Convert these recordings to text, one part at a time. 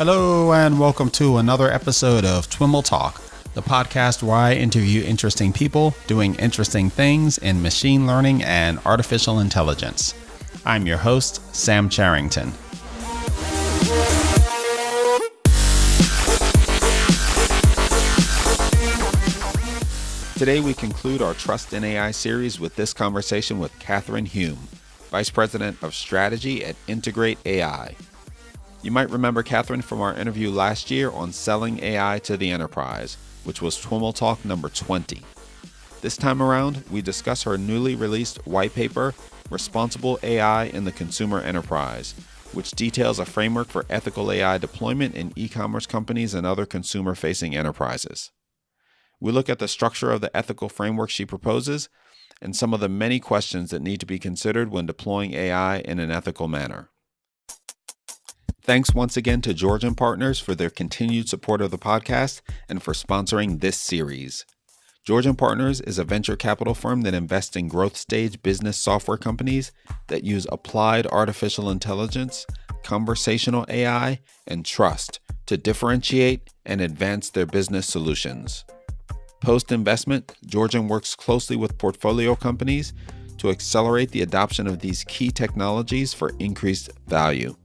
Hello and welcome to another episode of TWiML Talk, the podcast where I interview interesting people doing interesting things in machine learning and artificial intelligence. I'm your host, Sam Charrington. Today we conclude our Trust in AI series with this conversation with Kathryn Hume, Vice President of Strategy at Integrate AI. You might remember Kathryn from our interview last year on selling AI to the enterprise, which was TWiML Talk number 20. This time around, we discuss her newly released white paper, Responsible AI in the Consumer Enterprise, which details a framework for ethical AI deployment in e-commerce companies and other consumer-facing enterprises. We look at the structure of the ethical framework she proposes and some of the many questions that need to be considered when deploying AI in an ethical manner. Thanks once again to Georgian Partners for their continued support of the podcast and for sponsoring this series. Georgian Partners is a venture capital firm that invests in growth stage business software companies that use applied artificial intelligence, conversational AI, and trust to differentiate and advance their business solutions. Post-investment, Georgian works closely with portfolio companies to accelerate the adoption of these key technologies for increased value.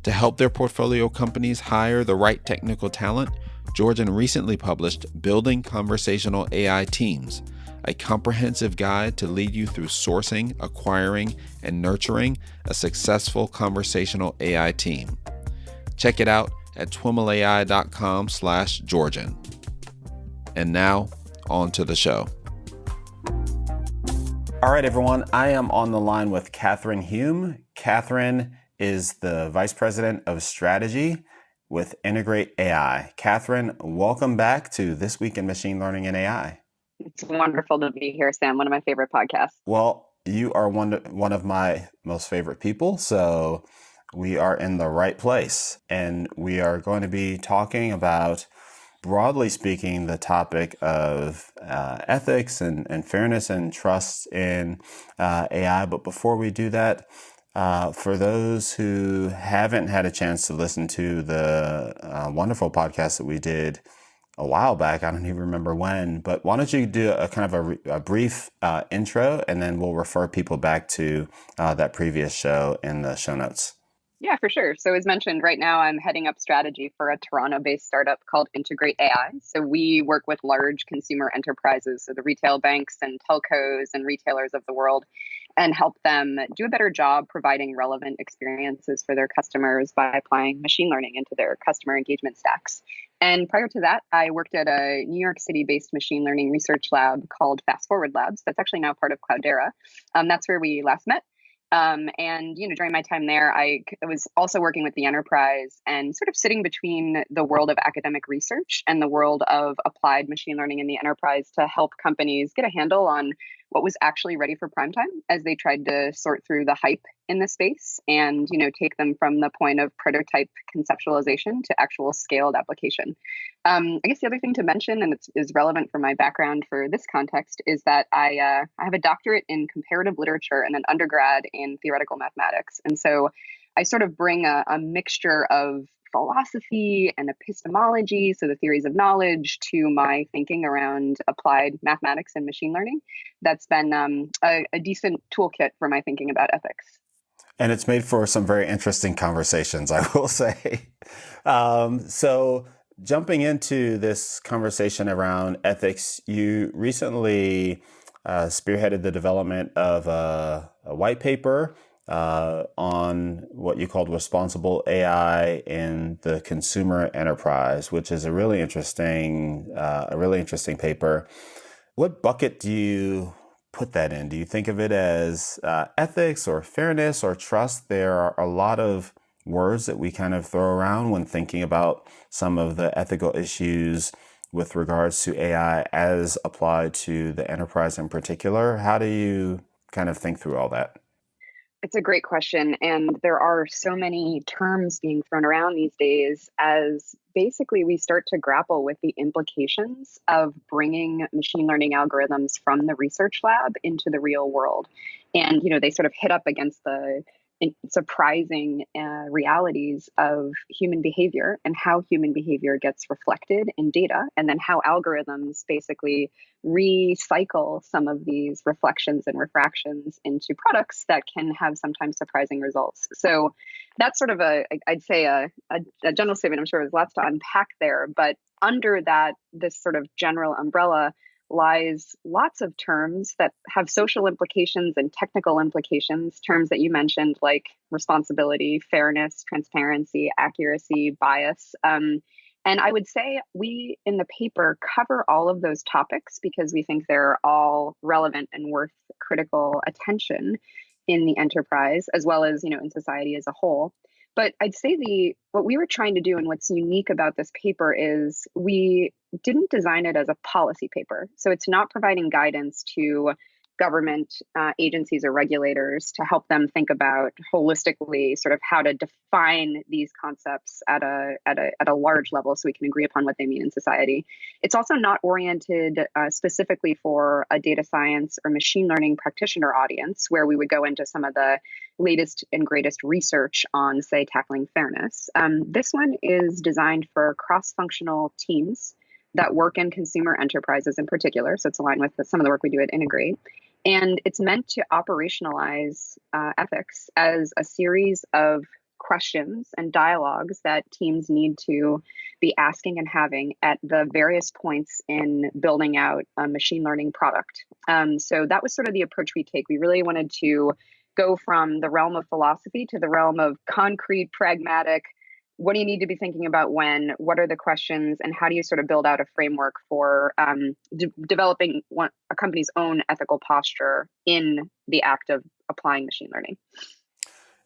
To help their portfolio companies hire the right technical talent, Georgian recently published Building Conversational AI Teams, a comprehensive guide to lead you through sourcing, acquiring, and nurturing a successful conversational AI team. Check it out at twimlai.com/Georgian. And now, on to the show. All right, everyone. I am on the line with Kathryn Hume. Kathryn is the Vice President of Strategy with Integrate AI. Kathryn, welcome back to This Week in Machine Learning and AI. It's wonderful to be here, Sam. One of my favorite podcasts. Well, you are one of my most favorite people, so we are in the right place. And we are going to be talking about, broadly speaking, the topic of ethics and fairness and trust in AI. But before we do that, for those who haven't had a chance to listen to the wonderful podcast that we did a while back, I don't even remember when, but why don't you do a kind of a brief intro, and then we'll refer people back to that previous show in the show notes. Yeah, for sure. So as mentioned, right now I'm heading up strategy for a Toronto-based startup called Integrate AI. So we work with large consumer enterprises, so the retail banks and telcos and retailers of the world, and help them do a better job providing relevant experiences for their customers by applying machine learning into their customer engagement stacks. And prior to that, I worked at a New York City-based machine learning research lab called Fast Forward Labs. That's actually now part of Cloudera. That's where we last met. And during my time there, I was also working with the enterprise and sort of sitting between the world of academic research and the world of applied machine learning in the enterprise to help companies get a handle on what was actually ready for prime time as they tried to sort through the hype in the space and, take them from the point of prototype conceptualization to actual scaled application. I guess the other thing to mention, and it is relevant for my background for this context, is that I have a doctorate in comparative literature and an undergrad in theoretical mathematics. And so I sort of bring a mixture of philosophy and epistemology, so the theories of knowledge, to my thinking around applied mathematics and machine learning. That's been a decent toolkit for my thinking about ethics. And it's made for some very interesting conversations, I will say. So jumping into this conversation around ethics, you recently spearheaded the development of a white paper on what you called Responsible AI in the Consumer Enterprise, which is a really interesting paper. What bucket do you put that in? Do you think of it as ethics or fairness or trust? There are a lot of words that we kind of throw around when thinking about some of the ethical issues with regards to AI as applied to the enterprise in particular. How do you kind of think through all that? It's a great question. And there are so many terms being thrown around these days as basically we start to grapple with the implications of bringing machine learning algorithms from the research lab into the real world. And, they sort of hit up against the surprising realities of human behavior and how human behavior gets reflected in data, and then how algorithms basically recycle some of these reflections and refractions into products that can have sometimes surprising results. So that's sort of I'd say a general statement. I'm sure there's lots to unpack there, but under that, this sort of general umbrella lies lots of terms that have social implications and technical implications, terms that you mentioned like responsibility, fairness, transparency, accuracy, bias. And I would say we in the paper cover all of those topics because we think they're all relevant and worth critical attention in the enterprise, as well as, in society as a whole. But I'd say what we were trying to do and what's unique about this paper is we didn't design it as a policy paper. So it's not providing guidance to government agencies or regulators to help them think about holistically sort of how to define these concepts at a large level so we can agree upon what they mean in society. It's also not oriented specifically for a data science or machine learning practitioner audience where we would go into some of the latest and greatest research on, say, tackling fairness. This one is designed for cross-functional teams that work in consumer enterprises in particular. So it's aligned with some of the work we do at Integrate. And it's meant to operationalize ethics as a series of questions and dialogues that teams need to be asking and having at the various points in building out a machine learning product. So that was sort of the approach we take. We really wanted to go from the realm of philosophy to the realm of concrete, pragmatic. What do you need to be thinking about when? What are the questions? And how do you sort of build out a framework for developing a company's own ethical posture in the act of applying machine learning?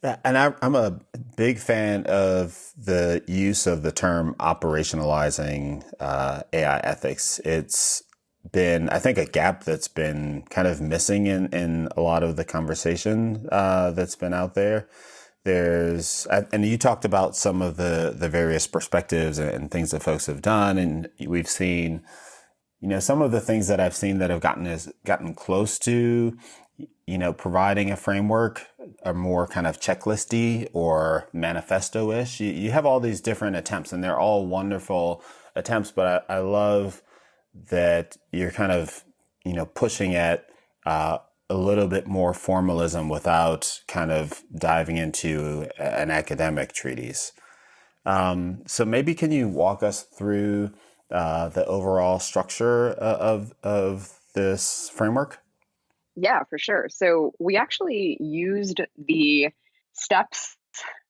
Yeah, and I'm a big fan of the use of the term operationalizing AI ethics. It's been, I think, a gap that's been kind of missing in a lot of the conversation that's been out there. And you talked about some of the various perspectives and things that folks have done. And we've seen, some of the things that I've seen that have gotten close to, providing a framework are more kind of checklisty or manifesto-ish. You have all these different attempts and they're all wonderful attempts, but I love that you're kind of, pushing at, a little bit more formalism without kind of diving into an academic treatise. So maybe can you walk us through the overall structure of this framework? Yeah, for sure. So we actually used the steps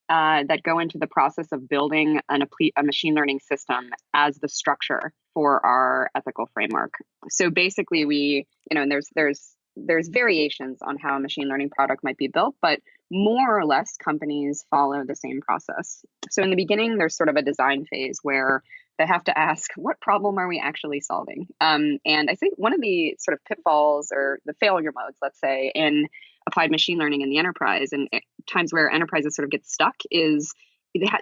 that go into the process of building a machine learning system as the structure for our ethical framework. So basically and there's variations on how a machine learning product might be built, but more or less companies follow the same process. So in the beginning, there's sort of a design phase where they have to ask, what problem are we actually solving? And I think one of the sort of pitfalls or the failure modes, let's say, in applied machine learning in the enterprise and times where enterprises sort of get stuck is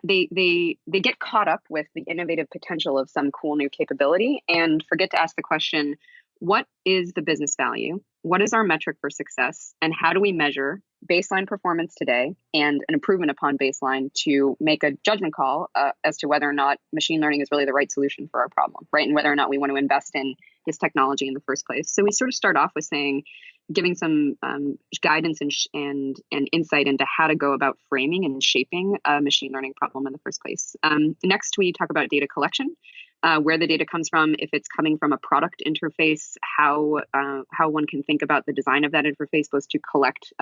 they get caught up with the innovative potential of some cool new capability and forget to ask the question, what is the business value? What is our metric for success? And how do we measure baseline performance today and an improvement upon baseline to make a judgment call as to whether or not machine learning is really the right solution for our problem, right? And whether or not we want to invest in this technology in the first place. So we sort of start off with giving some guidance and insight into how to go about framing and shaping a machine learning problem in the first place. Next, we talk about data collection. Where the data comes from, if it's coming from a product interface, how one can think about the design of that interface, both to collect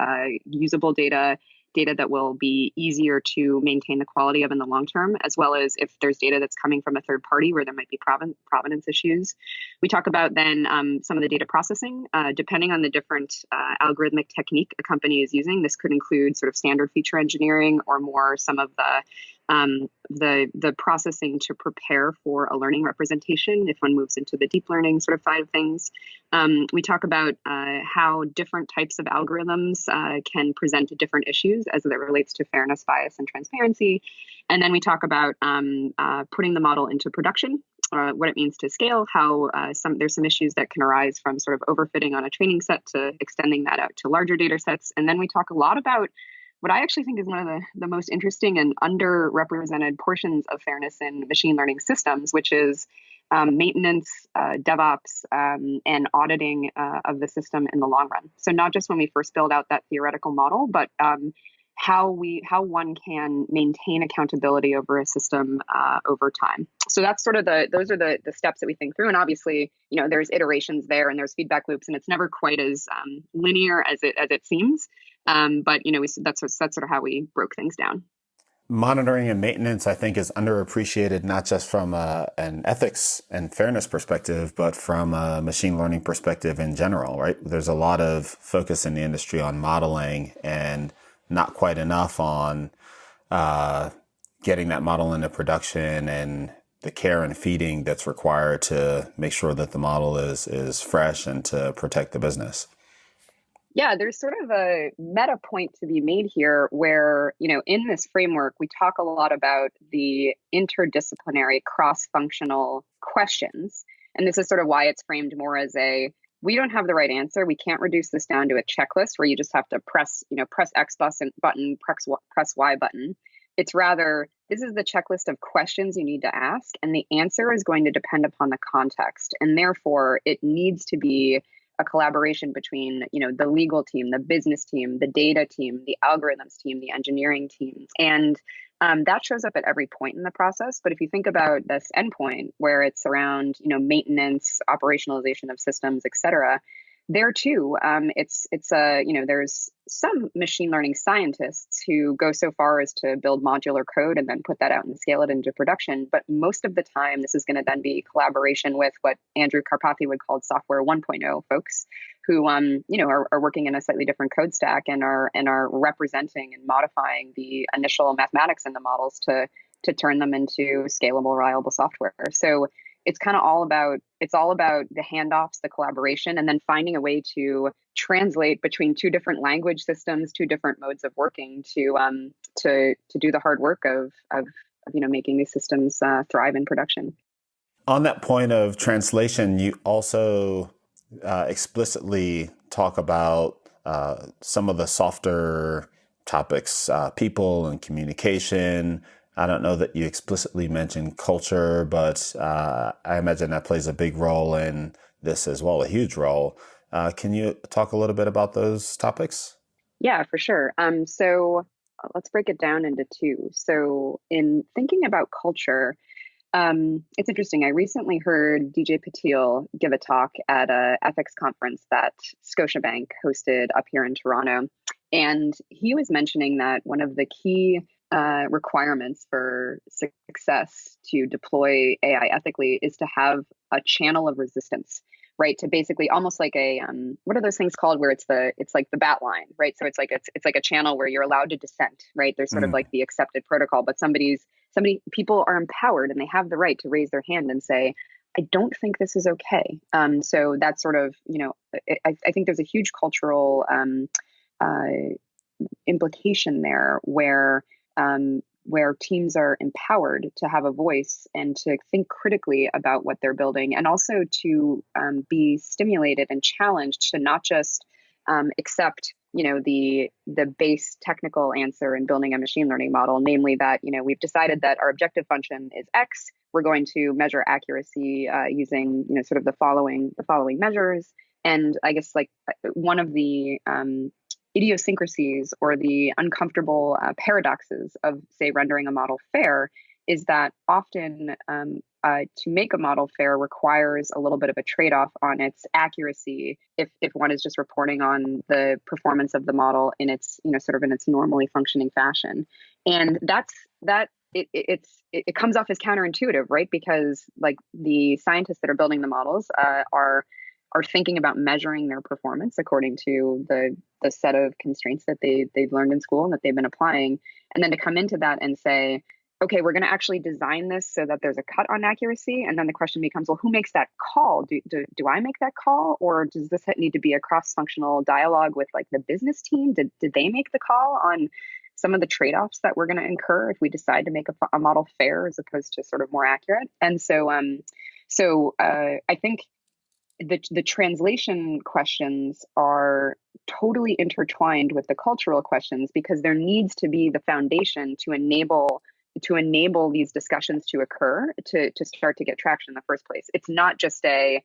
usable data that will be easier to maintain the quality of in the long term, as well as if there's data that's coming from a third party where there might be provenance issues. We talk about then some of the data processing, depending on the different algorithmic technique a company is using. This could include sort of standard feature engineering or more some of the processing to prepare for a learning representation if one moves into the deep learning sort of side of things. We talk about how different types of algorithms can present to different issues as it relates to fairness, bias, and transparency. And then we talk about putting the model into production, what it means to scale, how there's some issues that can arise from sort of overfitting on a training set to extending that out to larger data sets. And then we talk a lot about what I actually think is one of the most interesting and underrepresented portions of fairness in machine learning systems, which is maintenance, DevOps, and auditing of the system in the long run. So not just when we first build out that theoretical model, but how one can maintain accountability over a system over time. So that's sort of those are the steps that we think through. And obviously, there's iterations there and there's feedback loops, and it's never quite as linear as it seems. But that's sort of how we broke things down. Monitoring and maintenance, I think, is underappreciated, not just from an ethics and fairness perspective, but from a machine learning perspective in general, right? There's a lot of focus in the industry on modeling and not quite enough on getting that model into production and the care and feeding that's required to make sure that the model is fresh and to protect the business. Yeah, there's sort of a meta point to be made here where, in this framework, we talk a lot about the interdisciplinary cross-functional questions. And this is sort of why it's framed more as we don't have the right answer. We can't reduce this down to a checklist where you just have to press X button, press Y button. It's rather, this is the checklist of questions you need to ask, and the answer is going to depend upon the context. And therefore, it needs to be a collaboration between, the legal team, the business team, the data team, the algorithms team, the engineering team. And that shows up at every point in the process. But if you think about this endpoint where it's around, maintenance, operationalization of systems, et cetera, there too, there's some machine learning scientists who go so far as to build modular code and then put that out and scale it into production. But most of the time, this is going to then be collaboration with what Andrew Karpathy would call software 1.0 folks who, are working in a slightly different code stack and are representing and modifying the initial mathematics in the models to turn them into scalable, reliable software. So it's kind of all about the handoffs, the collaboration, and then finding a way to translate between two different language systems, two different modes of working to do the hard work of making these systems thrive in production. On that point of translation, you also explicitly talk about some of the softer topics, people and communication. I don't know that you explicitly mentioned culture, but I imagine that plays a big role in this as well, a huge role. Can you talk a little bit about those topics? Yeah, for sure. So let's break it down into two. So in thinking about culture, it's interesting. I recently heard DJ Patil give a talk at a ethics conference that Scotiabank hosted up here in Toronto. And he was mentioning that one of the key requirements for success to deploy AI ethically is to have a channel of resistance, right? To basically almost like a what are those things called where it's like the bat line, right? So it's like a channel where you're allowed to dissent, right? There's sort of like the accepted protocol, but people are empowered and they have the right to raise their hand and say, I don't think this is okay. So that's sort of, I think there's a huge cultural implication there where teams are empowered to have a voice and to think critically about what they're building, and also to be stimulated and challenged to not just accept, the base technical answer in building a machine learning model, namely that, we've decided that our objective function is X. We're going to measure accuracy using, sort of the following measures. And I guess like one of the idiosyncrasies or the uncomfortable paradoxes of, say, rendering a model fair is that often to make a model fair requires a little bit of a trade-off on its accuracy if one is just reporting on the performance of the model in its, sort of in its normally functioning fashion. And it comes off as counterintuitive, right? Because like the scientists that are building the models are thinking about measuring their performance according to the set of constraints that they've learned in school and that they've been applying. And then to come into that and say, okay, we're going to actually design this so that there's a cut on accuracy. And then the question becomes, well, who makes that call? Do I make that call? Or does this need to be a cross-functional dialogue with like the business team? Did they make the call on some of the trade-offs that we're going to incur if we decide to make a model fair as opposed to sort of more accurate? And so I think the translation questions are totally intertwined with the cultural questions, because there needs to be the foundation to enable these discussions to occur, to start to get traction in the first place. It's not just let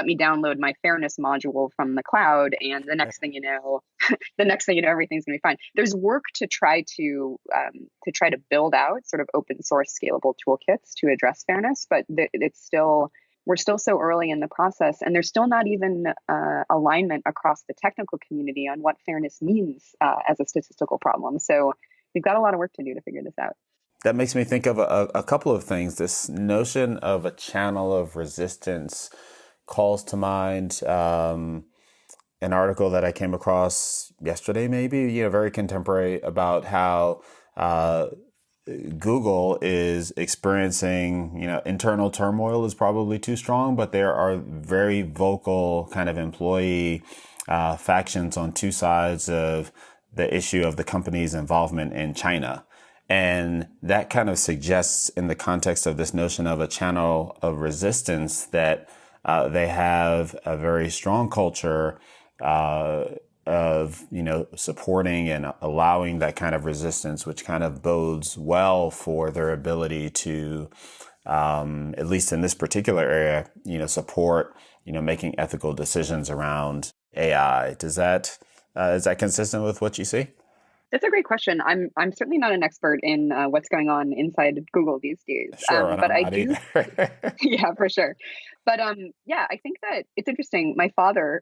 me download my fairness module from the cloud, and the next thing you know, everything's going to be fine. There's work to try to build out sort of open source scalable toolkits to address fairness, but we're still so early in the process, and there's still not even alignment across the technical community on what fairness means as a statistical problem. So we've got a lot of work to do to figure this out. That makes me think of a couple of things. This notion of a channel of resistance calls to mind an article that I came across yesterday, maybe, very contemporary, about how Google is experiencing, internal turmoil is probably too strong, but there are very vocal kind of employee factions on two sides of the issue of the company's involvement in China. And that kind of suggests, in the context of this notion of a channel of resistance, that they have a very strong culture of supporting and allowing that kind of resistance, which kind of bodes well for their ability to, at least in this particular area, support making ethical decisions around AI. Is that consistent with what you see? That's a great question. I'm certainly not an expert in what's going on inside Google these days. Sure, but I not do. Yeah, for sure. But I think that it's interesting. My father,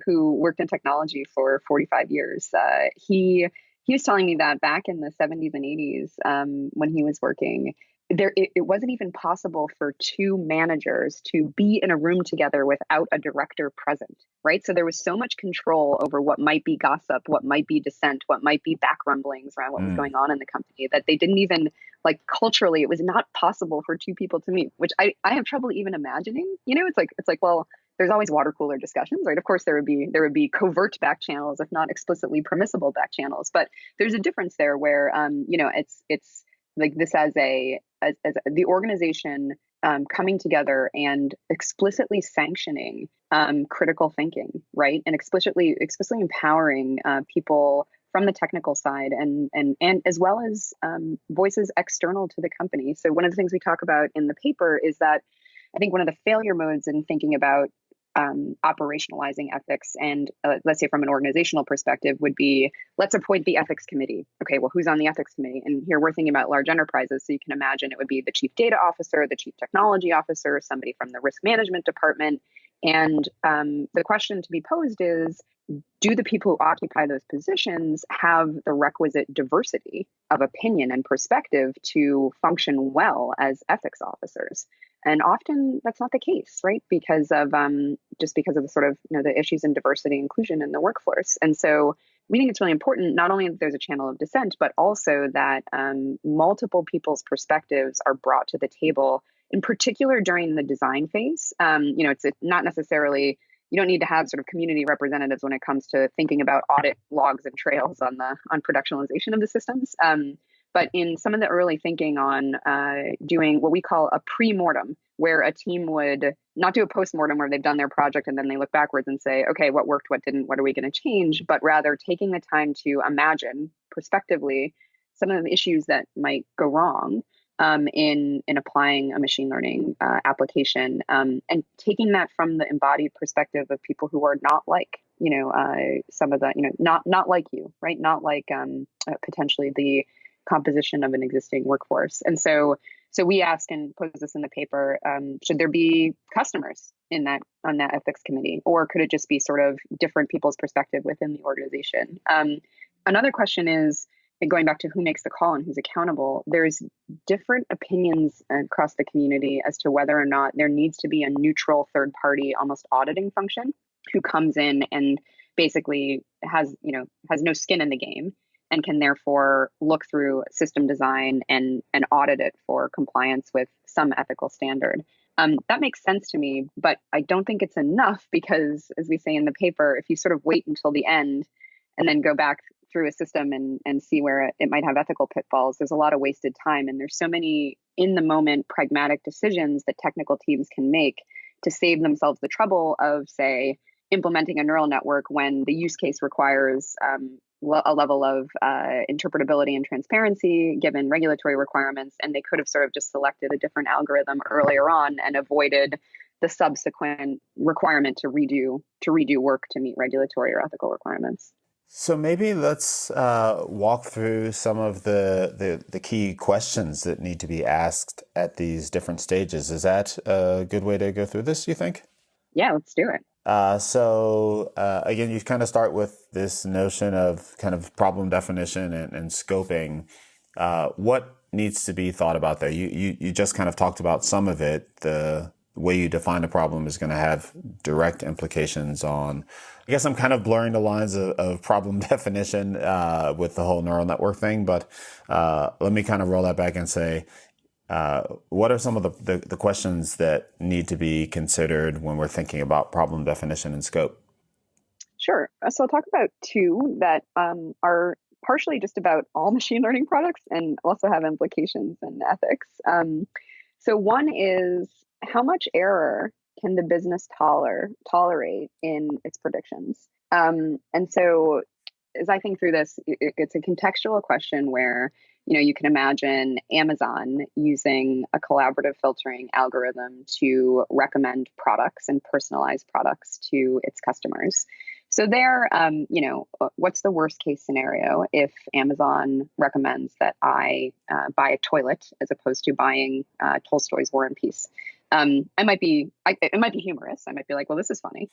who worked in technology for 45 years, he was telling me that back in the 70s and 80s, when he was working, it wasn't even possible for two managers to be in a room together without a director present, right? So there was so much control over what might be gossip, what might be dissent, what might be back rumblings around what was going on in the company, that they didn't even, culturally, it was not possible for two people to meet, which I have trouble even imagining. It's like, well, there's always water cooler discussions, right? Of course, there would be covert back channels, if not explicitly permissible back channels. But there's a difference there where, it's like this as the organization coming together and explicitly sanctioning critical thinking, right? And explicitly empowering people from the technical side, and as well as voices external to the company. So one of the things we talk about in the paper is that I think one of the failure modes in thinking about operationalizing ethics, and let's say from an organizational perspective, would be, let's appoint the ethics committee. Okay, well, who's on the ethics committee? And here we're thinking about large enterprises, so you can imagine it would be the chief data officer, the chief technology officer, somebody from the risk management department. And the question to be posed is, do the people who occupy those positions have the requisite diversity of opinion and perspective to function well as ethics officers? And often that's not the case, right? Because of just because of the sort of the issues in diversity and inclusion in the workforce. And so we think it's really important, not only that there's a channel of dissent, but also that multiple people's perspectives are brought to the table, in particular during the design phase. It's not necessarily, you don't need to have sort of community representatives when it comes to thinking about audit logs and trails on productionalization of the systems. But in some of the early thinking on doing what we call a pre-mortem, where a team would not do a post-mortem where they've done their project and then they look backwards and say, okay, what worked, what didn't, what are we going to change? But rather taking the time to imagine prospectively some of the issues that might go wrong in applying a machine learning application, and taking that from the embodied perspective of people who are not like, some of the, not like you, right? Not like potentially the composition of an existing workforce. And so we ask and pose this in the paper, should there be customers on that ethics committee, or could it just be sort of different people's perspective within the organization? Another question is, going back to who makes the call and who's accountable, there's different opinions across the community as to whether or not there needs to be a neutral third party, almost auditing function, who comes in and basically has no skin in the game, and can therefore look through system design and audit it for compliance with some ethical standard. That makes sense to me, but I don't think it's enough, because, as we say in the paper, if you sort of wait until the end and then go back through a system and see where it might have ethical pitfalls, there's a lot of wasted time. And there's so many in the moment pragmatic decisions that technical teams can make to save themselves the trouble of, say, implementing a neural network when the use case requires a level of interpretability and transparency given regulatory requirements, and they could have sort of just selected a different algorithm earlier on and avoided the subsequent requirement to redo work to meet regulatory or ethical requirements. So maybe let's walk through some of the key questions that need to be asked at these different stages. Is that a good way to go through this, you think? Yeah, let's do it. Again, you kind of start with this notion of kind of problem definition and scoping. What needs to be thought about there? You just kind of talked about some of it. The way you define a problem is going to have direct implications on, I guess I'm kind of blurring the lines of problem definition with the whole neural network thing, but let me kind of roll that back and say, what are some of the questions that need to be considered when we're thinking about problem definition and scope? Sure. So I'll talk about two that are partially just about all machine learning products and also have implications in ethics. So one is, how much error can the business tolerate in its predictions? And so as I think through this, it's a contextual question where, you can imagine Amazon using a collaborative filtering algorithm to recommend products and personalize products to its customers. So there, what's the worst case scenario if Amazon recommends that I buy a toilet as opposed to buying Tolstoy's War and Peace? It might be humorous. I might be like, well, this is funny.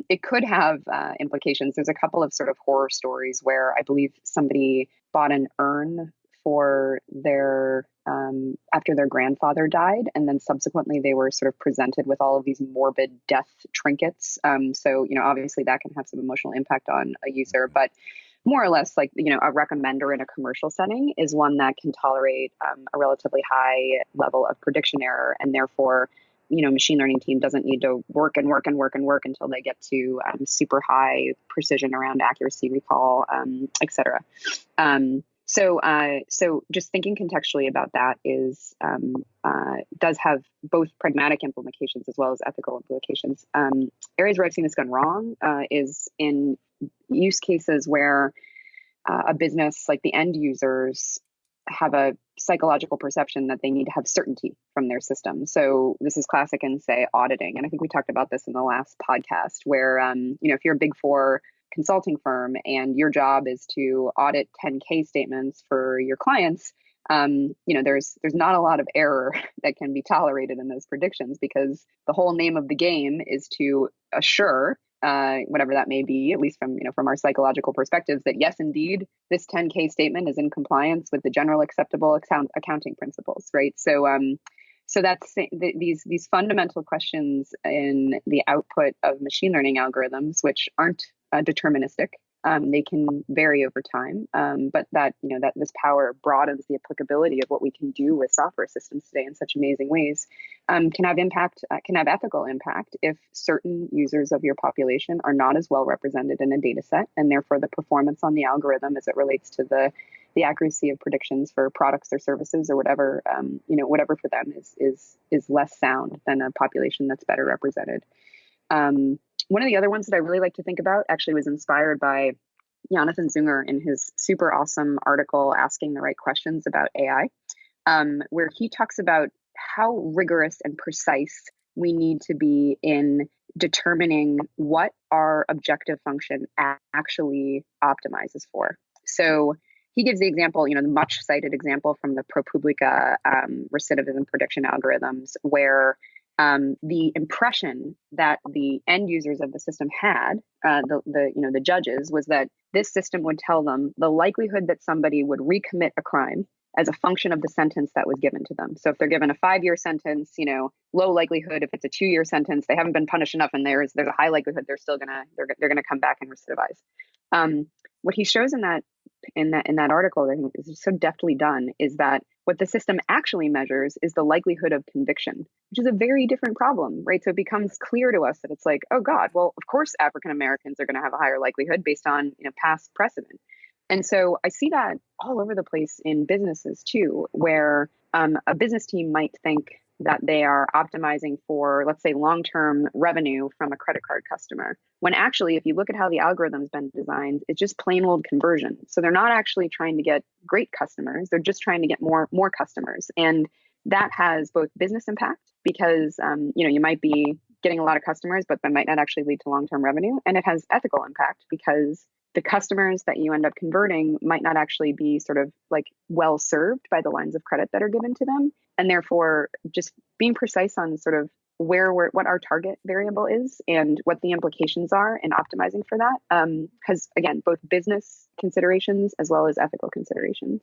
It could have implications. There's a couple of sort of horror stories where I believe somebody bought an urn for their after their grandfather died, and then subsequently they were sort of presented with all of these morbid death trinkets. So obviously that can have some emotional impact on a user, but more or less, like, a recommender in a commercial setting is one that can tolerate a relatively high level of prediction error, and therefore, machine learning team doesn't need to work until they get to super high precision around accuracy, recall, et cetera. So just thinking contextually about that is does have both pragmatic implications as well as ethical implications. Areas where I've seen this gone wrong is in use cases where a business, like the end users, have a psychological perception that they need to have certainty from their system. So this is classic in, say, auditing. And I think we talked about this in the last podcast where, if you're a Big Four consulting firm and your job is to audit 10K statements for your clients, there's not a lot of error that can be tolerated in those predictions, because the whole name of the game is to assure whatever that may be, at least from our psychological perspectives, that yes, indeed, this 10K statement is in compliance with the general acceptable accounting principles, right? So that's these fundamental questions in the output of machine learning algorithms, which aren't deterministic. They can vary over time, but that this power broadens the applicability of what we can do with software systems today in such amazing ways. Can have ethical impact if certain users of your population are not as well represented in a data set, and therefore the performance on the algorithm as it relates to the accuracy of predictions for products or services or whatever, whatever for them is less sound than a population that's better represented. One of the other ones that I really like to think about actually was inspired by Jonathan Zunger in his super awesome article, Asking the Right Questions about AI, where he talks about how rigorous and precise we need to be in determining what our objective function actually optimizes for. So he gives the example, the much cited example from the ProPublica recidivism prediction algorithms, where the impression that the end users of the system had, the judges, was that this system would tell them the likelihood that somebody would recommit a crime as a function of the sentence that was given to them. So if they're given a 5-year sentence, low likelihood. If it's a 2-year sentence, they haven't been punished enough, and there's a high likelihood they're still they're gonna come back and recidivize. What he shows in that article that I think is so deftly done is that what the system actually measures is the likelihood of conviction, which is a very different problem, right? So it becomes clear to us that it's like, oh God, well, of course African Americans are going to have a higher likelihood based on past precedent. And so I see that all over the place in businesses too, where a business team might think, that they are optimizing for, let's say, long-term revenue from a credit card customer. When actually, if you look at how the algorithm's been designed, it's just plain old conversion. So they're not actually trying to get great customers. They're just trying to get more customers. And that has both business impact because, you might be getting a lot of customers, but that might not actually lead to long-term revenue. And it has ethical impact because the customers that you end up converting might not actually be sort of like well served by the lines of credit that are given to them. And therefore, just being precise on sort of what our target variable is and what the implications are and optimizing for that has, again, both business considerations as well as ethical considerations.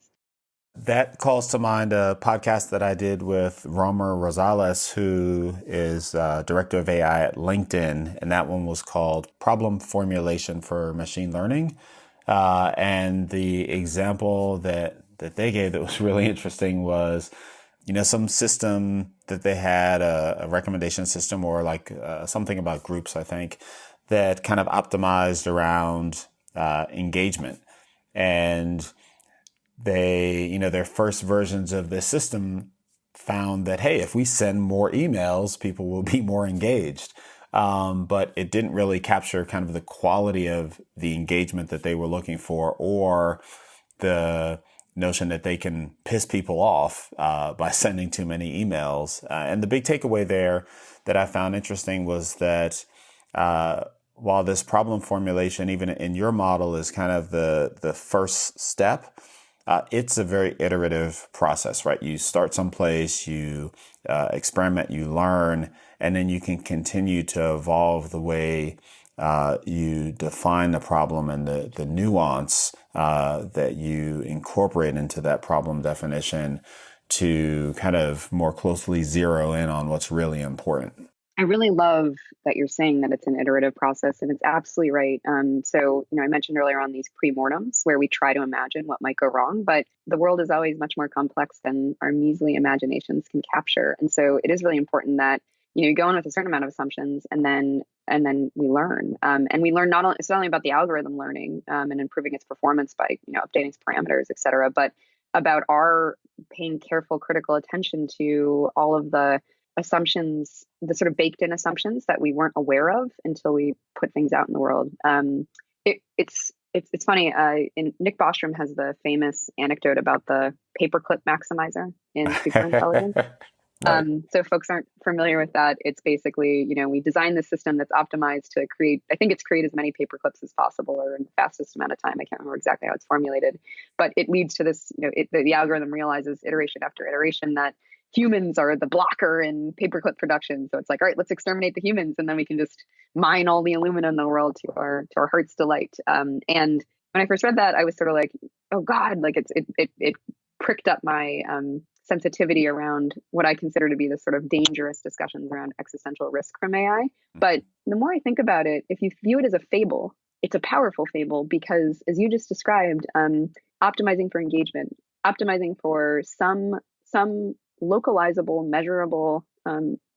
That calls to mind a podcast that I did with Romer Rosales, who is director of AI at LinkedIn. And that one was called Problem Formulation for Machine Learning. And the example that they gave that was really interesting was, some system that they had, a recommendation system or like something about groups, I think, that kind of optimized around engagement. And they, their first versions of this system found that, hey, if we send more emails, people will be more engaged. But it didn't really capture kind of the quality of the engagement that they were looking for, or the notion that they can piss people off by sending too many emails. And the big takeaway there that I found interesting was that while this problem formulation, even in your model, is kind of the first step, it's a very iterative process, right? You start someplace, you experiment, you learn, and then you can continue to evolve the way you define the problem and the nuance that you incorporate into that problem definition to kind of more closely zero in on what's really important. I really love that you're saying that it's an iterative process, and it's absolutely right. So, I mentioned earlier on these pre-mortems where we try to imagine what might go wrong, but the world is always much more complex than our measly imaginations can capture. And so it is really important that, you go in with a certain amount of assumptions and then we learn. And we learn it's not only about the algorithm learning and improving its performance by, updating its parameters, et cetera, but about our paying careful, critical attention to all of the assumptions, the sort of baked in assumptions that we weren't aware of until we put things out in the world. It's funny. Nick Bostrom has the famous anecdote about the Paperclip Maximizer in superintelligence. Right. So if folks aren't familiar with that, it's basically, we designed this system that's optimized to create as many paperclips as possible or in the fastest amount of time. I can't remember exactly how it's formulated, but it leads to this, the algorithm realizes iteration after iteration that humans are the blocker in paperclip production. So it's like, all right, let's exterminate the humans, and then we can just mine all the aluminum in the world to our heart's delight. And when I first read that, I was sort of like, oh God, like it pricked up my sensitivity around what I consider to be the sort of dangerous discussions around existential risk from AI. But the more I think about it, if you view it as a fable, it's a powerful fable because, as you just described, optimizing for engagement, optimizing for some localizable, measurable,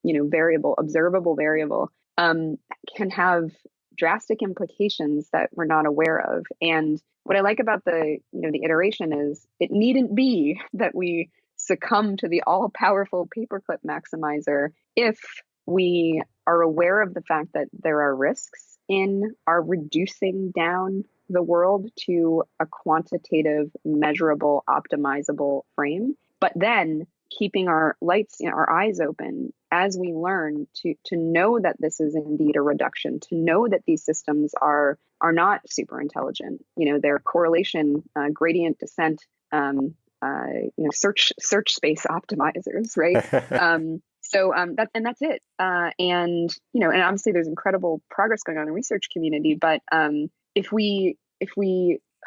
variable, observable variable, can have drastic implications that we're not aware of. And what I like about the iteration is it needn't be that we succumb to the all-powerful paperclip maximizer if we are aware of the fact that there are risks in our reducing down the world to a quantitative, measurable, optimizable frame, but then keeping our lights, our eyes open as we learn to know that this is indeed a reduction, to know that these systems are not super intelligent. They're correlation, gradient descent, search space optimizers, right? That's it. And obviously there's incredible progress going on in the research community, but if we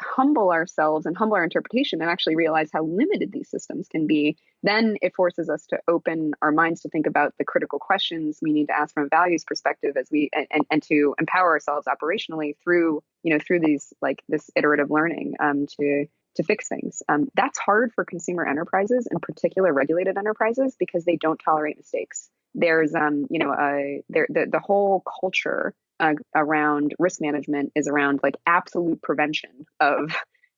humble ourselves and humble our interpretation and actually realize how limited these systems can be, then it forces us to open our minds to think about the critical questions we need to ask from a values perspective as we and to empower ourselves operationally through these this iterative learning to fix things. That's hard for consumer enterprises, in particular regulated enterprises, because they don't tolerate mistakes. There's the whole culture around risk management is around absolute prevention of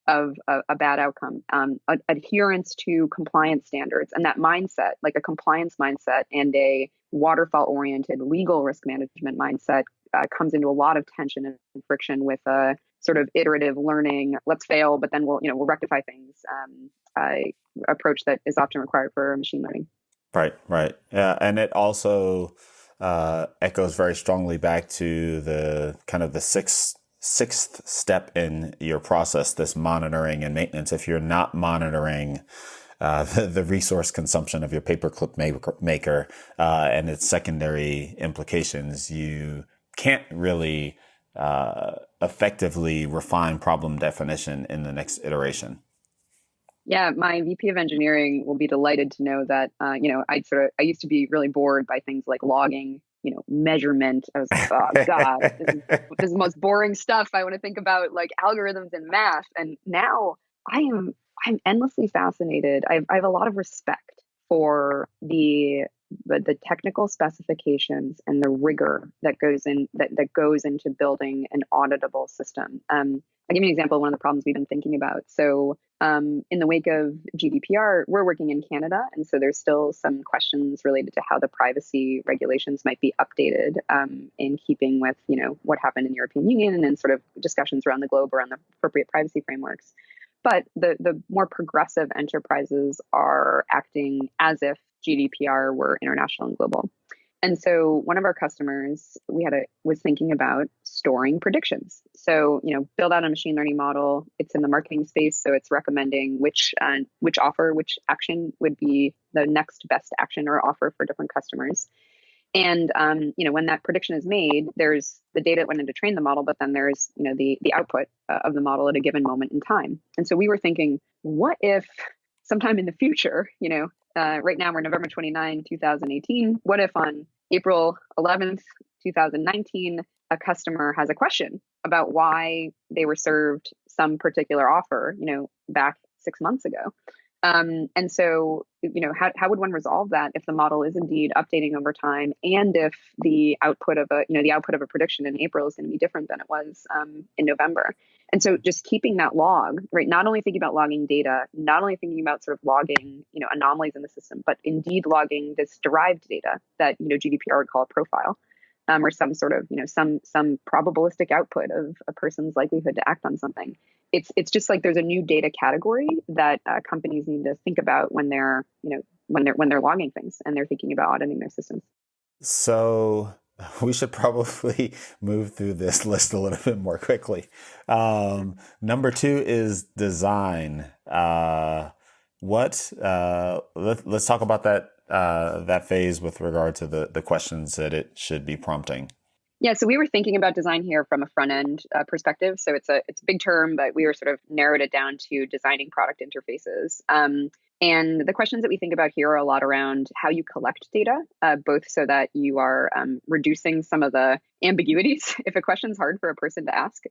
of a bad outcome, adherence to compliance standards, and that mindset, like a compliance mindset and a waterfall-oriented legal risk management mindset, comes into a lot of tension and friction with a sort of iterative learning. Let's fail, but then we'll rectify things. Approach that is often required for machine learning. Right. Yeah, and it also echoes very strongly back to the kind of the sixth step in your process, this monitoring and maintenance. If you're not monitoring the resource consumption of your paperclip maker and its secondary implications, you can't really effectively refine problem definition in the next iteration. Yeah, my VP of engineering will be delighted to know that, I used to be really bored by things like logging, measurement. I was like, oh God, this is the most boring stuff. I want to think about like algorithms and math. And now I'm endlessly fascinated. I have a lot of respect for the technical specifications and the rigor that goes into building an auditable system. I'll give you an example of one of the problems we've been thinking about. So in the wake of GDPR, we're working in Canada, and so there's still some questions related to how the privacy regulations might be updated in keeping with what happened in the European Union and sort of discussions around the globe around the appropriate privacy frameworks. But the more progressive enterprises are acting as if GDPR were international and global. And so one of our customers was thinking about storing predictions. So, build out a machine learning model. It's in the marketing space, so it's recommending which action would be the next best action or offer for different customers. And when that prediction is made, there's the data that went in to train the model, but then there's the output of the model at a given moment in time. And so we were thinking, what if sometime in the future, right now we're November 29, 2018. What if on April 11th, 2019, a customer has a question about why they were served some particular offer, back 6 months ago? And so, how would one resolve that if the model is indeed updating over time, and if the output of a prediction in April is going to be different than it was in November? And so, just keeping that log, right? Not only thinking about logging data, not only thinking about sort of logging, anomalies in the system, but indeed logging this derived data that GDPR would call a profile, or some sort of some probabilistic output of a person's likelihood to act on something. It's just like there's a new data category that companies need to think about when they're logging things and they're thinking about auditing their systems. So we should probably move through this list a little bit more quickly. Number 2 is design. Let's talk about that phase with regard to the questions that it should be prompting. Yeah, so we were thinking about design here from a front end perspective. So it's a big term, but we were sort of narrowed it down to designing product interfaces. And the questions that we think about here are a lot around how you collect data, both so that you are reducing some of the ambiguities. If a question's hard for a person to ask,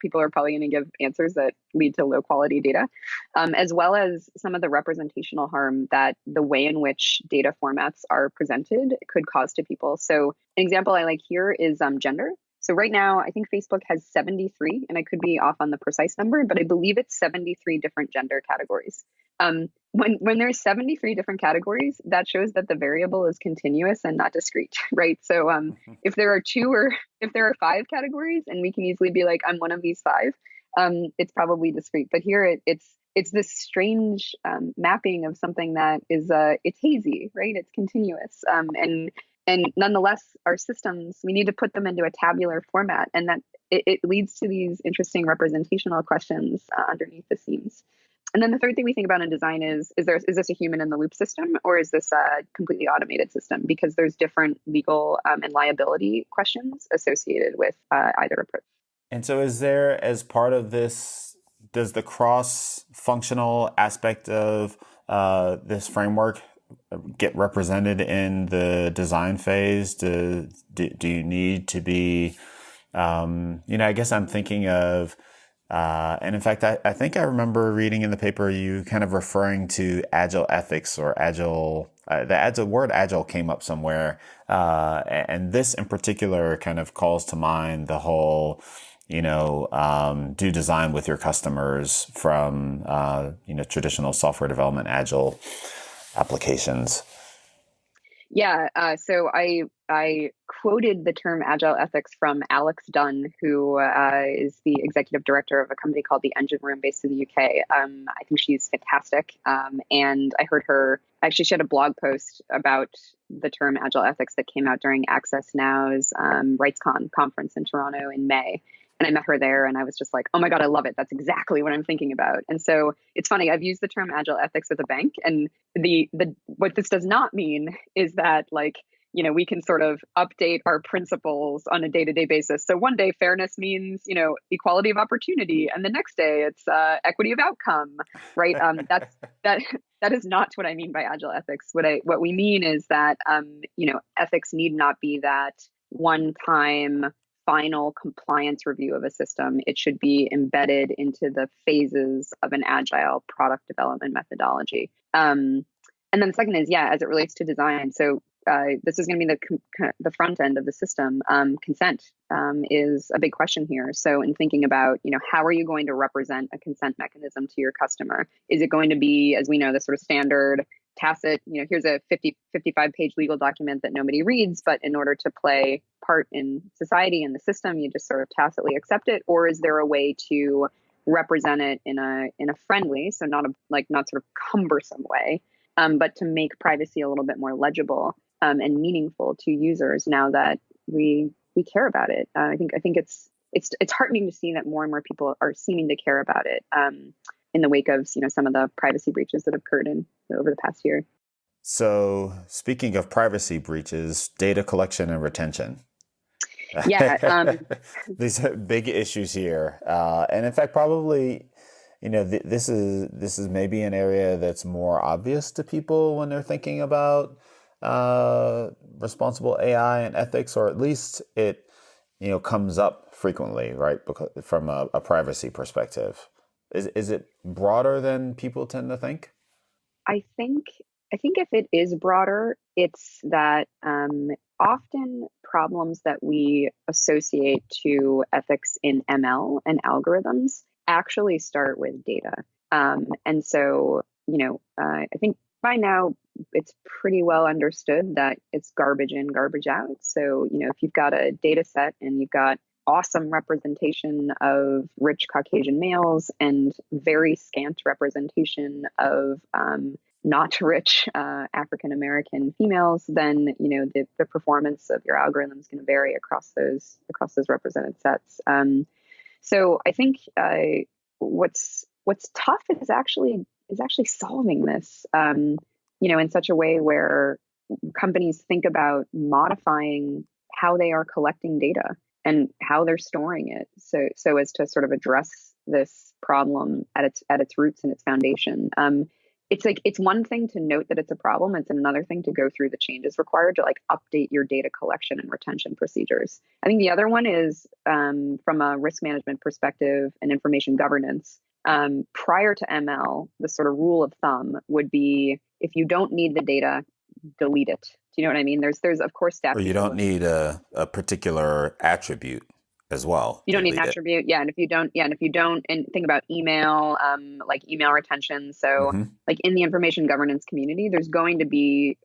people are probably going to give answers that lead to low quality data, as well as some of the representational harm that the way in which data formats are presented could cause to people. So an example I like here is gender. So right now, I think Facebook has 73, and I could be off on the precise number, but I believe it's 73 different gender categories. When there's 73 different categories, that shows that the variable is continuous and not discrete, right? So if there are 2 or if there are 5 categories, and we can easily be like, I'm one of these 5, it's probably discrete. But here it's this strange mapping of something that is it's hazy, right? It's continuous, and nonetheless, our systems, we need to put them into a tabular format, and that it leads to these interesting representational questions underneath the scenes. And then the third thing we think about in design is this a human in the loop system, or is this a completely automated system? Because there's different legal and liability questions associated with either approach. And so is there, as part of this, does the cross-functional aspect of this framework get represented in the design phase? Do you need to be, I guess I'm thinking of, and in fact, I think I remember reading in the paper you kind of referring to Agile Ethics or Agile. The word Agile came up somewhere, and this in particular kind of calls to mind the whole, do design with your customers from, traditional software development, agile applications? Yeah, so I quoted the term Agile Ethics from Alex Dunn, who is the executive director of a company called the Engine Room based in the UK. I think she's fantastic. And I heard her, actually, she had a blog post about the term Agile Ethics that came out during Access Now's RightsCon conference in Toronto in May. And I met her there and I was just like, oh my God, I love it. That's exactly what I'm thinking about. And so it's funny, I've used the term Agile Ethics at the bank, and the what this does not mean is that, like, we can sort of update our principles on a day-to-day basis. So one day fairness means, equality of opportunity, and the next day it's equity of outcome, right? That is not what I mean by Agile Ethics. What we mean is that ethics need not be that one-time final compliance review of a system. It should be embedded into the phases of an agile product development methodology. And then the second is, as it relates to design. So this is going to be the front end of the system. Consent is a big question here. So in thinking about, how are you going to represent a consent mechanism to your customer? Is it going to be, as we know, the sort of standard tacit, here's a 55-page legal document that nobody reads, but in order to play part in society and the system, you just sort of tacitly accept it? Or is there a way to represent it in a friendly, so not sort of cumbersome way, but to make privacy a little bit more legible and meaningful to users now that we care about it? I think it's heartening to see that more and more people are seeming to care about it in the wake of some of the privacy breaches that have occurred over the past year. So speaking of privacy breaches, data collection and retention. Yeah. These are big issues here. And in fact, probably, this is maybe an area that's more obvious to people when they're thinking about responsible AI and ethics, or at least it, comes up frequently, right? Because from a privacy perspective. Is it broader than people tend to think? I think if it is broader, it's that often problems that we associate to ethics in ML and algorithms actually start with data. And so, I think by now it's pretty well understood that it's garbage in, garbage out. So, if you've got a data set and you've got awesome representation of rich Caucasian males and very scant representation of not rich African American females, then the performance of your algorithm is going to vary across those represented sets. So I think what's tough is actually solving this, in such a way where companies think about modifying how they are collecting data and how they're storing it, so as to sort of address this problem at its roots and its foundation. It's one thing to note that it's a problem. It's another thing to go through the changes required to update your data collection and retention procedures. I think the other one is from a risk management perspective and information governance. Prior to ML, the sort of rule of thumb would be, if you don't need the data, delete it. Do you know what I mean? There's of course stats. Or you don't need a particular attribute as well. You don't need an attribute, and if you don't, and think about email, like email retention. So, like in the information governance community, there's going to be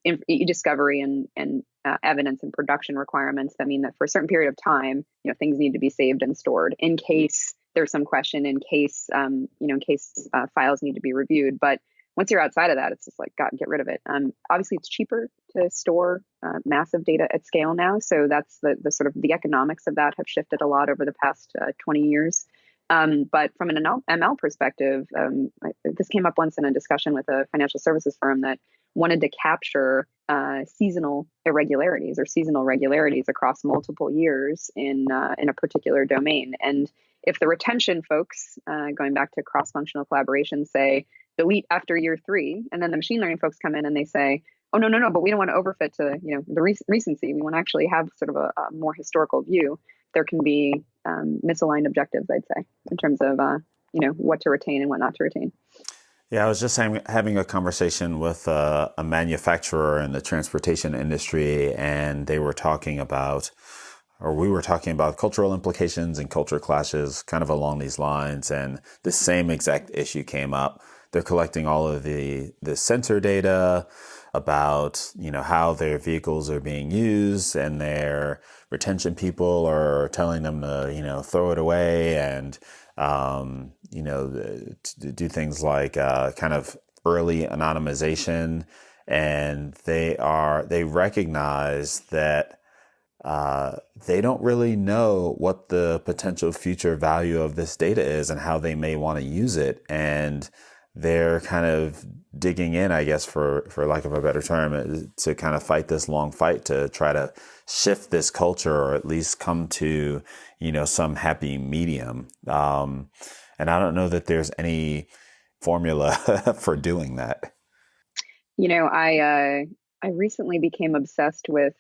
e-discovery and evidence and production requirements that mean that for a certain period of time, things need to be saved and stored in case there's some question, in case files need to be reviewed. But once you're outside of that, it's just like, God, get rid of it. Obviously, it's cheaper to store massive data at scale now. So that's the sort of the economics of that have shifted a lot over the past 20 years. But from an ML perspective, this came up once in a discussion with a financial services firm that wanted to capture seasonal irregularities or seasonal regularities across multiple years in a particular domain. And if the retention folks, going back to cross-functional collaboration, say, delete after year 3, and then the machine learning folks come in and they say, oh, no, but we don't want to overfit to the recency. We want to actually have sort of a more historical view. There can be misaligned objectives, I'd say, in terms of what to retain and what not to retain. Yeah, I was just having a conversation with a manufacturer in the transportation industry, and they were talking about or we were talking about cultural implications and culture clashes kind of along these lines. And the same exact issue came up. They're collecting all of the sensor data about, how their vehicles are being used, and their retention people are telling them to, throw it away and, do things like kind of early anonymization. And they recognize that they don't really know what the potential future value of this data is and how they may want to use it. And they're kind of digging in, I guess, for lack of a better term, to kind of fight this long fight to try to shift this culture, or at least come to, some happy medium. And I don't know that there's any formula for doing that. I recently became obsessed with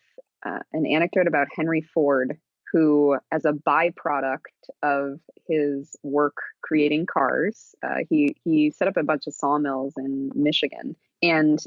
an anecdote about Henry Ford, who, as a byproduct of his work creating cars, he set up a bunch of sawmills in Michigan, and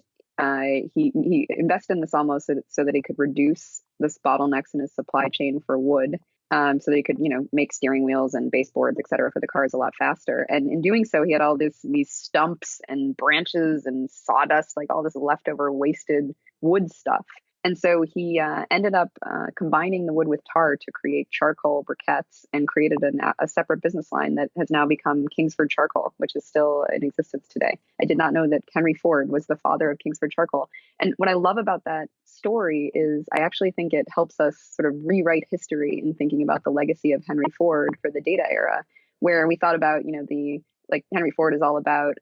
he invested in the sawmills so that he could reduce the bottlenecks in his supply chain for wood. So they could, make steering wheels and baseboards, et cetera, for the cars a lot faster. And in doing so, he had all these stumps and branches and sawdust, like all this leftover wasted wood stuff. And so he ended up combining the wood with tar to create charcoal briquettes, and created a separate business line that has now become Kingsford Charcoal, which is still in existence today. I did not know that Henry Ford was the father of Kingsford Charcoal. And what I love about that story is I actually think it helps us sort of rewrite history in thinking about the legacy of Henry Ford for the data era, where we thought about, like Henry Ford is all about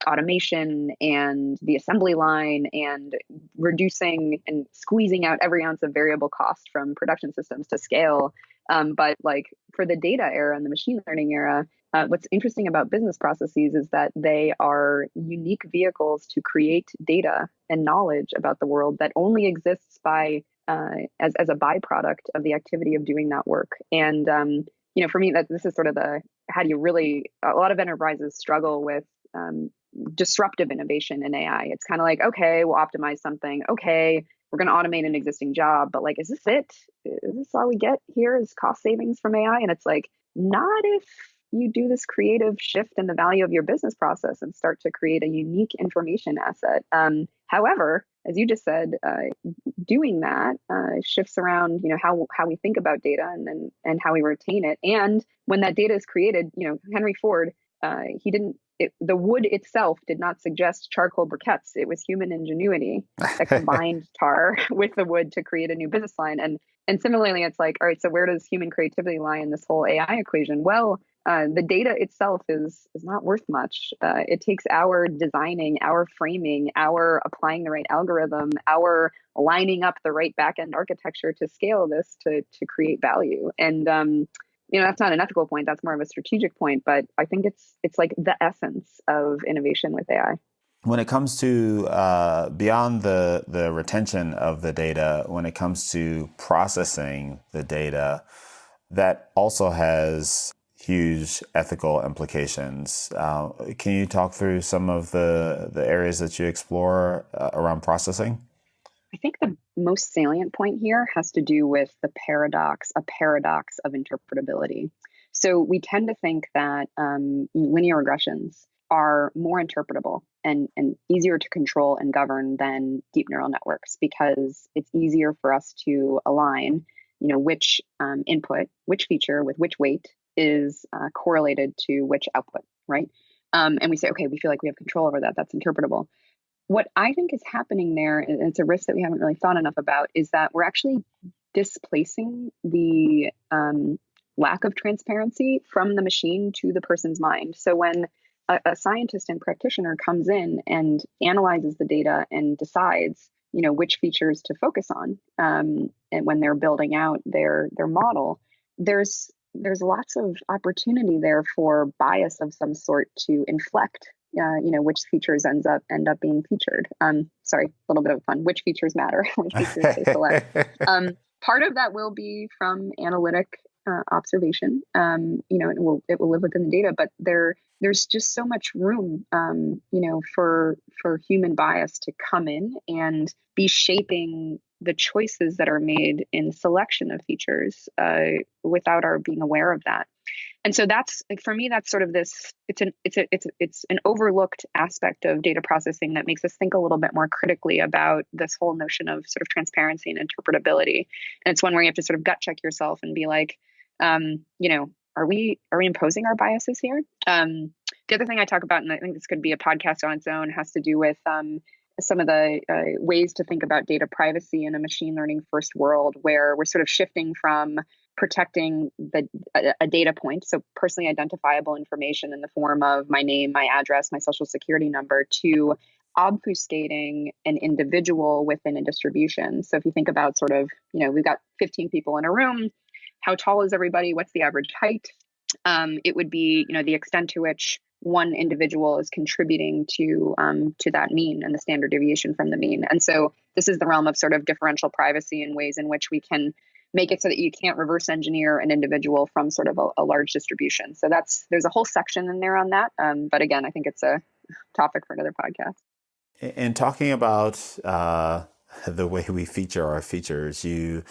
automation and the assembly line and reducing and squeezing out every ounce of variable cost from production systems to scale. But like for the data era and the machine learning era, what's interesting about business processes is that they are unique vehicles to create data and knowledge about the world that only exists by as a byproduct of the activity of doing that work. And for me, that this is sort of how do you really, a lot of enterprises struggle with disruptive innovation in AI. It's kind of like, okay, we'll optimize something. Okay, we're going to automate an existing job, but like, is this it? Is this all we get here is cost savings from AI? And it's like, not if you do this creative shift in the value of your business process and start to create a unique information asset. However, as you just said, doing that shifts around, how we think about data and how we retain it. And when that data is created, Henry Ford, the wood itself did not suggest charcoal briquettes. It was human ingenuity that combined tar with the wood to create a new business line. And similarly, it's like, all right, so where does human creativity lie in this whole AI equation? Well, the data itself is not worth much. It takes our designing, our framing, our applying the right algorithm, our lining up the right backend architecture to scale this to create value. And that's not an ethical point. That's more of a strategic point. But I think it's like the essence of innovation with AI. When it comes to beyond the retention of the data, when it comes to processing the data, that also has huge ethical implications. Can you talk through some of the areas that you explore around processing? I think the most salient point here has to do with a paradox of interpretability. So we tend to think that linear regressions are more interpretable and easier to control and govern than deep neural networks, because it's easier for us to align, which input, which feature with which weight is correlated to which output, right? And we say, okay, we feel like we have control over that. That's interpretable. What I think is happening there, and it's a risk that we haven't really thought enough about, is that we're actually displacing the lack of transparency from the machine to the person's mind. So when a scientist and practitioner comes in and analyzes the data and decides, which features to focus on, and when they're building out their model, there's lots of opportunity there for bias of some sort to inflect, which features end up being featured. Sorry, a little bit of fun. Which features matter? Which features they select? Part of that will be from analytic observation. It will live within the data, but there's just so much room, for human bias to come in and be shaping the choices that are made in selection of features without our being aware of that. And so that's, for me, that's sort of this, it's an overlooked aspect of data processing that makes us think a little bit more critically about this whole notion of sort of transparency and interpretability. And it's one where you have to sort of gut check yourself and be like, are we imposing our biases here? The other thing I talk about, and I think this could be a podcast on its own, has to do with some of the ways to think about data privacy in a machine learning first world, where we're sort of shifting from protecting a data point, so personally identifiable information in the form of my name, my address, my social security number, to obfuscating an individual within a distribution. So if you think about sort of, we've got 15 people in a room, how tall is everybody? What's the average height? It would be, the extent to which one individual is contributing to that mean and the standard deviation from the mean. And so this is the realm of sort of differential privacy and ways in which we can make it so that you can't reverse engineer an individual from sort of a large distribution. So there's a whole section in there on that. But again, I think it's a topic for another podcast. In talking about the way we feature our features, you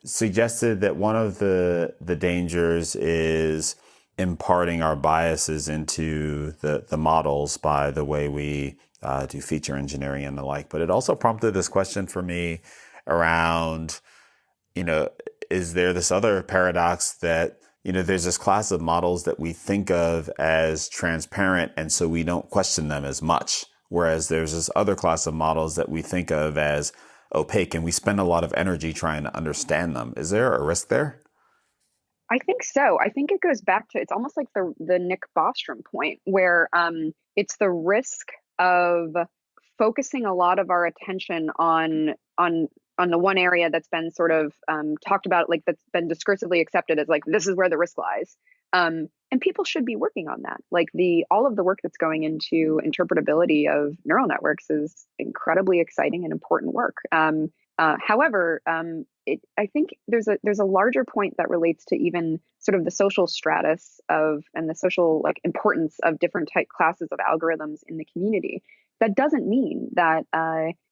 suggested that one of the dangers is imparting our biases into the models by the way we do feature engineering and the like. But it also prompted this question for me around, is there this other paradox that, there's this class of models that we think of as transparent, and so we don't question them as much. Whereas there's this other class of models that we think of as opaque, and we spend a lot of energy trying to understand them. Is there a risk there? I think so. I think it goes back to, it's almost like the Nick Bostrom point, where it's the risk of focusing a lot of our attention on the one area that's been sort of talked about, like that's been discursively accepted as like, this is where the risk lies. And people should be working on that. Like all of the work that's going into interpretability of neural networks is incredibly exciting and important work. However, I think there's a larger point that relates to even sort of the social stratus and the social importance of different type classes of algorithms in the community. That doesn't mean that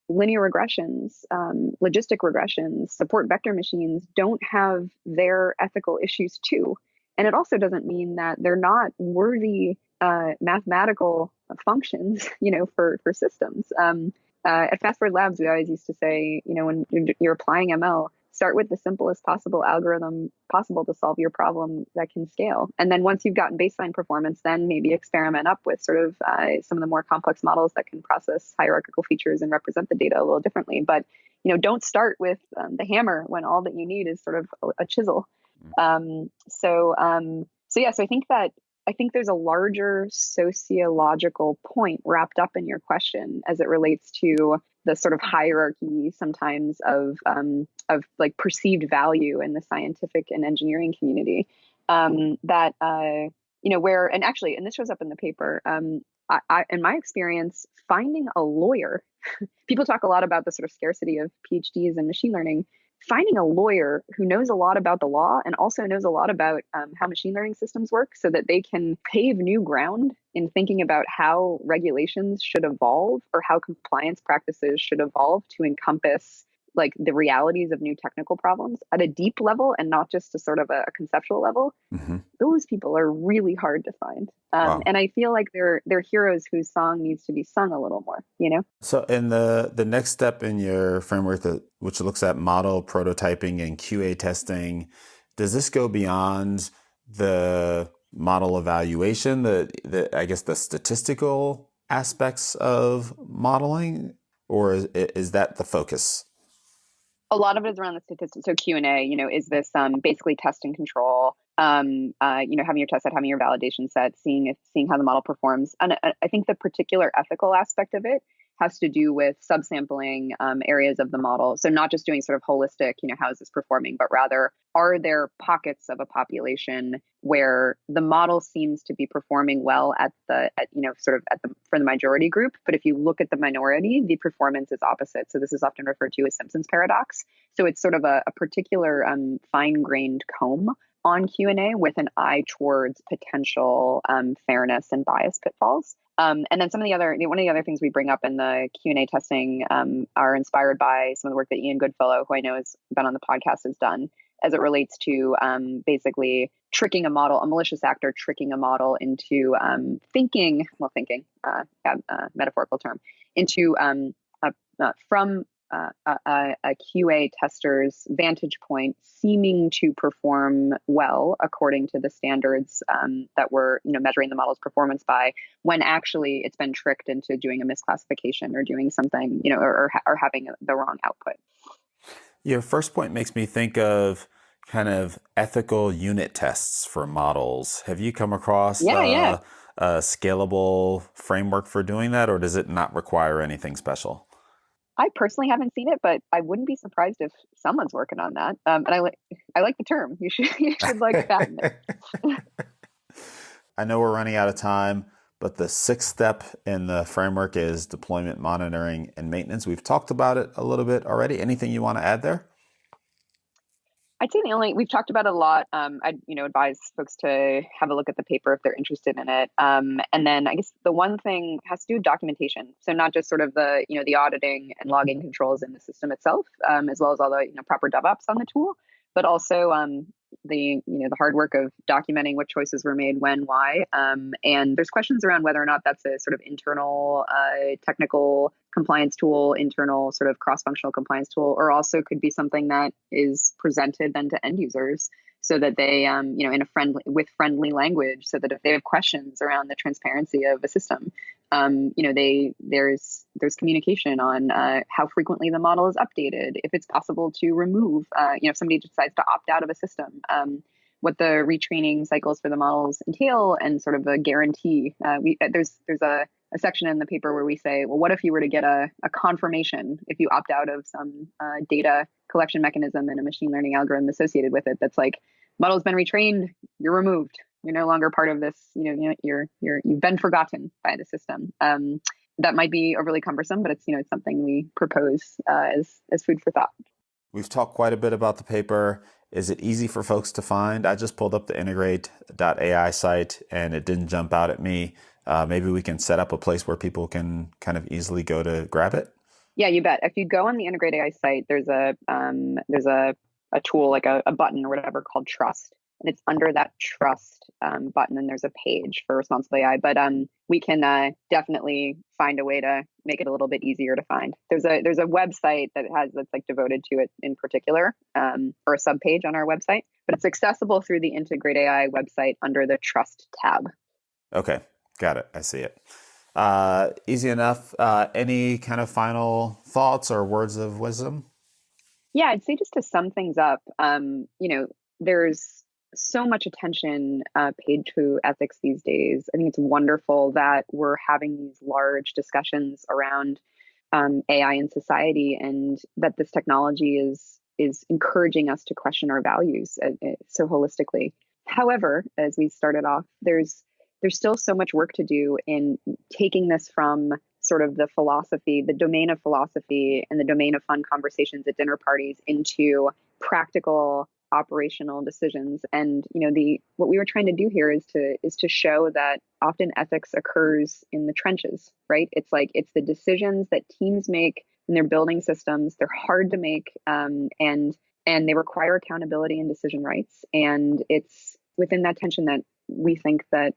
linear regressions, logistic regressions, support vector machines don't have their ethical issues too. And it also doesn't mean that they're not worthy mathematical functions, for systems. At Fast Forward Labs, we always used to say, when you're applying ML, start with the simplest possible algorithm possible to solve your problem that can scale. And then once you've gotten baseline performance, then maybe experiment up with sort of some of the more complex models that can process hierarchical features and represent the data a little differently. But, don't start with the hammer when all that you need is sort of a chisel. So I think there's a larger sociological point wrapped up in your question as it relates to the sort of hierarchy sometimes of like perceived value in the scientific and engineering community where, and actually, and this shows up in the paper, I in my experience, finding a lawyer, people talk a lot about the sort of scarcity of PhDs in machine learning. Finding a lawyer who knows a lot about the law and also knows a lot about how machine learning systems work so that they can pave new ground in thinking about how regulations should evolve or how compliance practices should evolve to encompass like the realities of new technical problems at a deep level and not just a sort of a conceptual level. Mm-hmm. Those people are really hard to find. Wow. And I feel like they're heroes whose song needs to be sung a little more, So in the next step in your framework, which looks at model prototyping and QA testing, does this go beyond the model evaluation, I guess the statistical aspects of modeling, or is that the focus? A lot of it is around the statistics. So Q&A, is this basically test and control, having your test set, having your validation set, seeing how the model performs. And I think the particular ethical aspect of it has to do with subsampling areas of the model. So not just doing sort of holistic, how is this performing, but rather, are there pockets of a population where the model seems to be performing well for the majority group, but if you look at the minority, the performance is opposite. So this is often referred to as Simpson's paradox. So it's sort of a particular fine-grained comb on Q&A with an eye towards potential fairness and bias pitfalls. And then one of the other things we bring up in the Q&A testing are inspired by some of the work that Ian Goodfellow, who I know has been on the podcast, has done as it relates to basically tricking a model, a malicious actor tricking a model into metaphorical term, into from a QA tester's vantage point, seeming to perform well according to the standards that we're measuring the model's performance by, when actually it's been tricked into doing a misclassification or doing something, or having the wrong output. Your first point makes me think of kind of ethical unit tests for models. Have you come across a scalable framework for doing that, or does it not require anything special? I personally haven't seen it, but I wouldn't be surprised if someone's working on that. And I like the term. You should patent it. I know we're running out of time, but the sixth step in the framework is deployment monitoring and maintenance. We've talked about it a little bit already. Anything you want to add there? I'd say we've talked about it a lot. I'd advise folks to have a look at the paper if they're interested in it. And then I guess the one thing has to do with documentation. So not just sort of the the auditing and logging controls in the system itself, as well as all the proper DevOps on the tool, but also the hard work of documenting what choices were made, when, why. And there's questions around whether or not that's a sort of internal technical compliance tool, internal sort of cross-functional compliance tool, or also could be something that is presented then to end users so that they, with friendly language, so that if they have questions around the transparency of a system, there's communication on how frequently the model is updated, if it's possible to remove, if somebody decides to opt out of a system, what the retraining cycles for the models entail, and sort of a guarantee. There's a section in the paper where we say, well, what if you were to get a confirmation if you opt out of some data collection mechanism and a machine learning algorithm associated with it that's like, model's been retrained, you're removed, you're no longer part of this, you've been forgotten by the system. That might be overly cumbersome, but it's something we propose as food for thought. We've talked quite a bit about the paper. Is it easy for folks to find? I just pulled up the integrate.ai site and it didn't jump out at me. Maybe we can set up a place where people can kind of easily go to grab it. Yeah, you bet. If you go on the Integrate AI site, there's a tool, like a button or whatever, called Trust, and it's under that Trust button, and there's a page for responsible AI. But we can definitely find a way to make it a little bit easier to find. There's a website that's like devoted to it in particular, or a subpage on our website, but it's accessible through the Integrate AI website under the Trust tab. Okay. Got it. I see it. Easy enough. Any kind of final thoughts or words of wisdom? Yeah, I'd say just to sum things up, there's so much attention paid to ethics these days. I think it's wonderful that we're having these large discussions around AI in society, and that this technology is encouraging us to question our values so holistically. However, as we started off, there's still so much work to do in taking this from sort of the domain of philosophy and the domain of fun conversations at dinner parties into practical operational decisions. And what we were trying to do here is to show that often ethics occurs in the trenches, right? It's the decisions that teams make when they're building systems. They're hard to make, and they require accountability and decision rights. And it's within that tension that we think that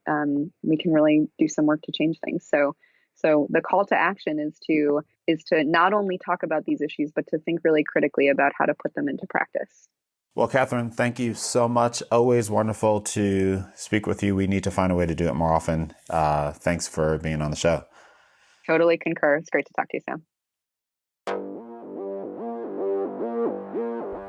we can really do some work to change things. So the call to action is to not only talk about these issues, but to think really critically about how to put them into practice. Well, Kathryn, thank you so much. Always wonderful to speak with you. We need to find a way to do it more often. Thanks for being on the show. Totally concur. It's great to talk to you, Sam.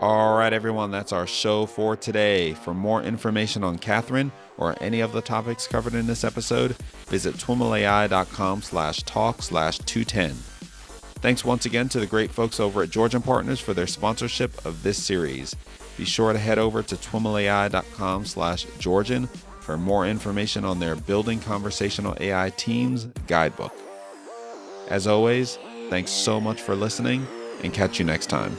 All right, everyone, that's our show for today. For more information on Kathryn or any of the topics covered in this episode, visit TWiMLAI.com/talk/210. Thanks once again to the great folks over at Georgian Partners for their sponsorship of this series. Be sure to head over to TWiMLAI.com/Georgian for more information on their Building Conversational AI Teams guidebook. As always, thanks so much for listening, and catch you next time.